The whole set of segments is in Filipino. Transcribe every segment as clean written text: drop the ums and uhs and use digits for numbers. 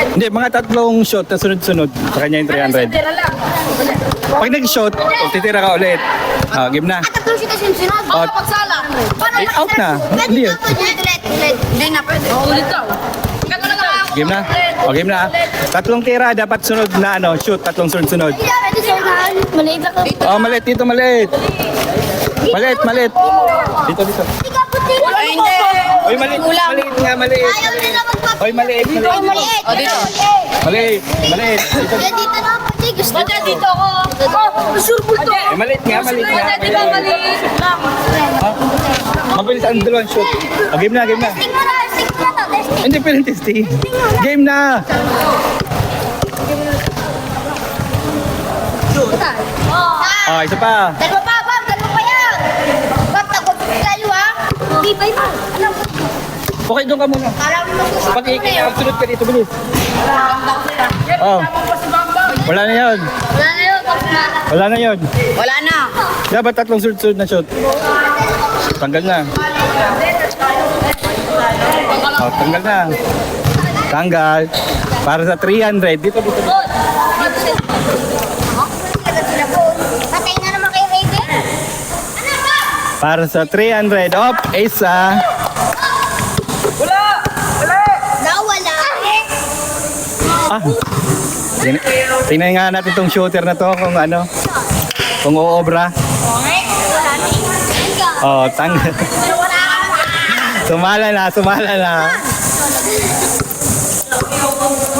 Hindi, mga tatlong shot na sunod-sunod. Sa kanya yung 300. Pag nag-shot, titira ka ulit. Game na. Tatlong shoot kasi yung sinod. Out. Pagsala. Out na. Hindi yun. Hindi na pwede. Ulit daw. Game na. Game na. Tatlong tira, dapat sunod na shoot. Tatlong sunod-sunod. Maliit lang ako. Maliit dito, maliit. Maliit. Dito. Hindi. Oy, maliit nga, maliit. Ayaw nila magpapit. Oy, maliit. Maliit. Maliit. Dito na ako. Gusto dito ako. Surbol to. Maliit nga. Di ba maliit lang? Mabilis ang dalawang shoot. Game na. Stick mo na to. Hindi pwedeng testing. Game na. Isa pa. Dalawa pa, Bob. Dalawa pa yan. Bob, takot kayo ha. Hindi pa yun. Ano? Okay, doon ka muna. Parang mag-usap Pag sunod ka dito, bilis. Wala na yun. Wala na yun. Wala na. Dapat tatlong sunod na shot. Tanggal na. Tanggal na. Tanggal. Para sa 300. Dito. Patay na naman kayo, Raven. Ano ba? Para sa 300. Isa. Nawala. Tingnan nga natin itong shooter na to kung uobra. Tanggal. Sumala na.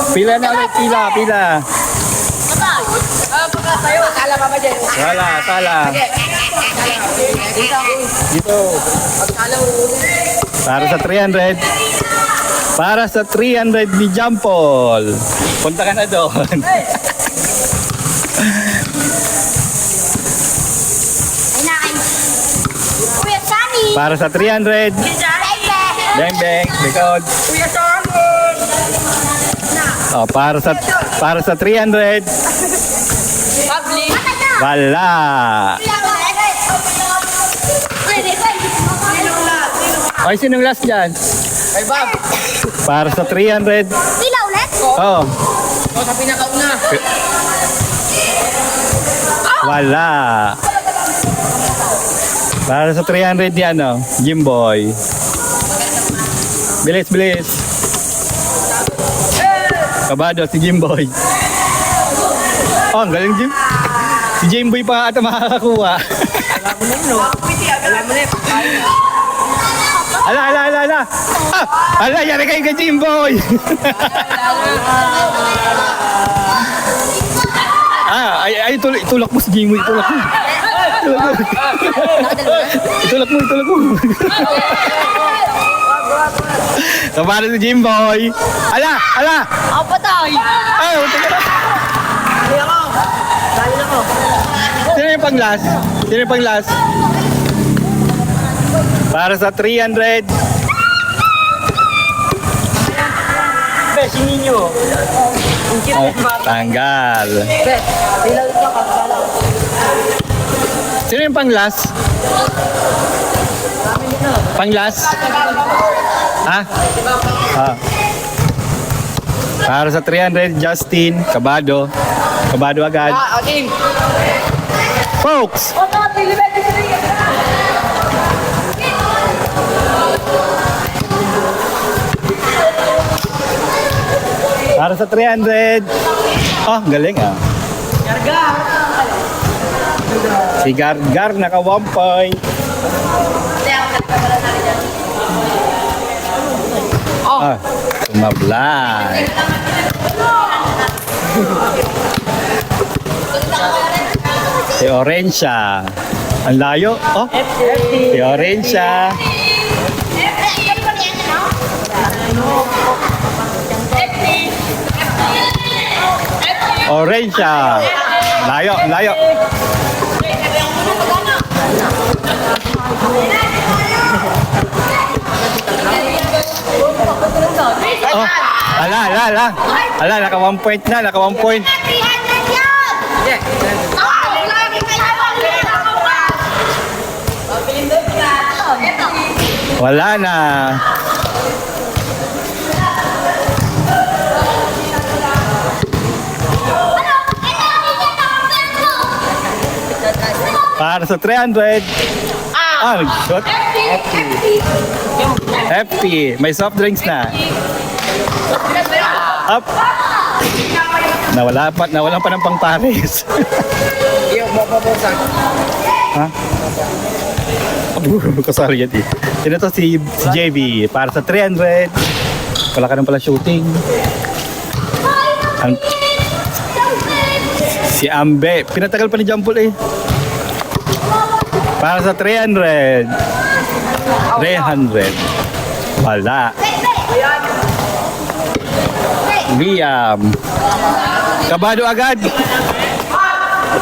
Pila na ulit, pila. Sala. Dito. Para sa 300. Para sa 300 ni Jampol. Punta ka na doon. Kuya Sunny. Para sa 300. Beng. Likod. Kuya Sunny. Para sa 300. Wala. Ay, sinong last dyan? Ay, Bob. Para sa 300. Pila ulit? Oh. Sa pinakauna. Wala. Para sa 300 ni Jimboy. Bilis. Kabado si Jimboy. Ang galing Jim. Si Jimboy pa ata makakakuha. Alam mo na yun. Ala, yari kayo kay Jimboy. Itulak mo si Jimboy. Itulak mo. Kabado si Jimboy. Ala. Ako patay. Teka na. Sino yung pang-last? Para sa 300. Singin nyo. Tanggal. Sino yung pang-last? Para sa 300, Justin, Kabado agad. Okay. Folks! Para sa 300. Galing Karga. Si Gargar naka 1 point. Sumablay. Si Orencia. Ang layo. Si Orencia. Orencia. Layo. Ala, naka 1 point na, naka 1 point. Wala na. Para sa 300. Nag-shot. FP. May soft drinks na. Up. Nawalan pa ng pang-Paris. Iyo, mapapausag. Ha? Kasari yan eh. Sino to si JB para sa 300. Wala ka nang pala shooting. Si Ambe. Pinatagal pa ni Jampol eh. Para sa 300. 300. Wala. Liam. Kabado agad.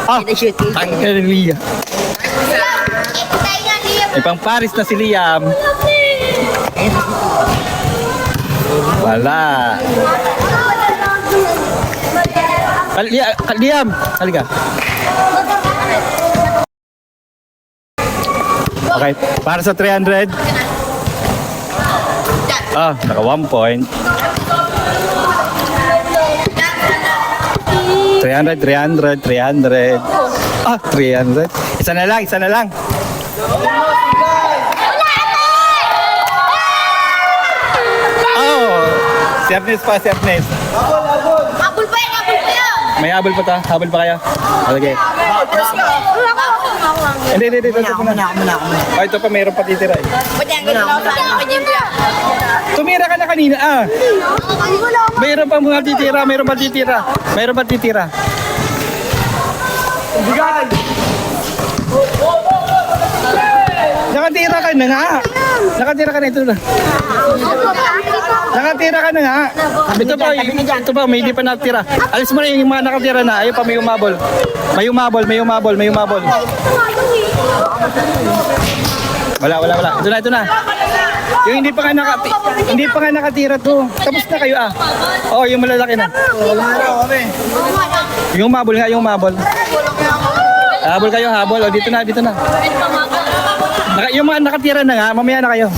Tanggal ni Liam. May pang Paris na si Liam. Wala. Liam, halika. Okay, para sa 300. Naka 1 point. 300. 300. 300. Isa na lang. Sernes pa. Habol pa yan. May habol pa ta? Habol pa kaya? Okay. Hindi. Ito na. Ito pa, mayroon pa titira eh. Ba't yan? Ganun ako sa akin. Kanya mo yan. Tumira ka na kanina Mayroon pa mga titira. Mayroon pa titira. Bigan! Nakatira ka na nga. Nakatira ka na ito na. Nakatira ka na nga. Ito pa, may hindi pa natira. Alis mo na yung mga nakatira na. Ayun pa, may umabol. Wala. Ito na. Yung hindi pa nga nakatira to. Tapos na kayo yung malalaki na. Wala na kami. Yung umabol. Habol kayo. Dito na. Yung mga nakatira na nga, mamaya na kayo.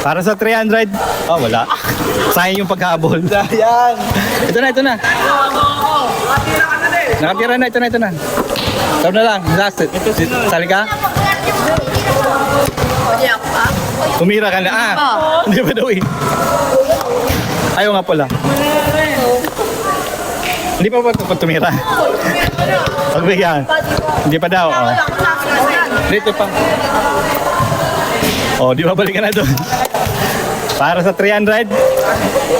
Para sa 300. Wala. Sayang yung paghabol. Sayang. Ito na. Nakatira na, ito na. Ito na lang, last. Sali ka? Tumira ka na. Hindi pa daw eh. Ayaw nga pala. Hindi pa tumira. Pagbigyan. Hindi pa daw. Dito pa. Di ba balik ka na doon? Para sa 300.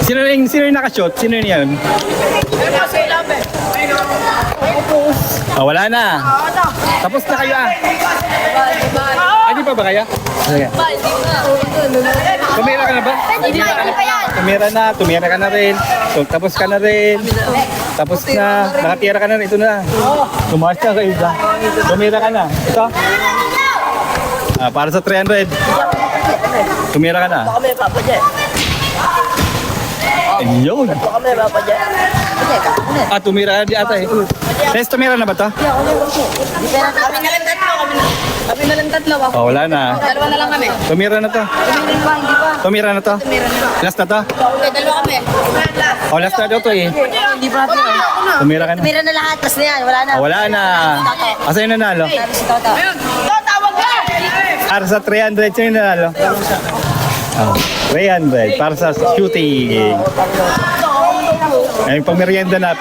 Sino yung nakashot? Sino yun? Wala na. Tapos na kayo Hindi pa ba kaya? Sige. Tumira ka na ba? Tumira ka na rin. So, tapos ka na rin. Tapos na. Nakatira ka na rin. Ito na. Tumakas ka kayo. Tumira ka na. Ito. Para sa 300. Tumira ka na. Kami, Papa Jet. Ayun. Kami, Papa Jet. Tumira di ata eh. Test, tumira na ba to? Kami na lang tatlo. Wala na. Dalawa na lang kami. Tumira na to. Tumira na to. Last na to? Dalawa kami. Last na daw to eh. Hindi pa natin Tumira ka na. Tumira na lahat. Tapos na yan. Wala na. Wala na. Asa yung nanalo? Si Toto. Tawag ka! Para sa 300, sino yung nanalo? 300. Para sa shooting. Ayun, pang merienda na.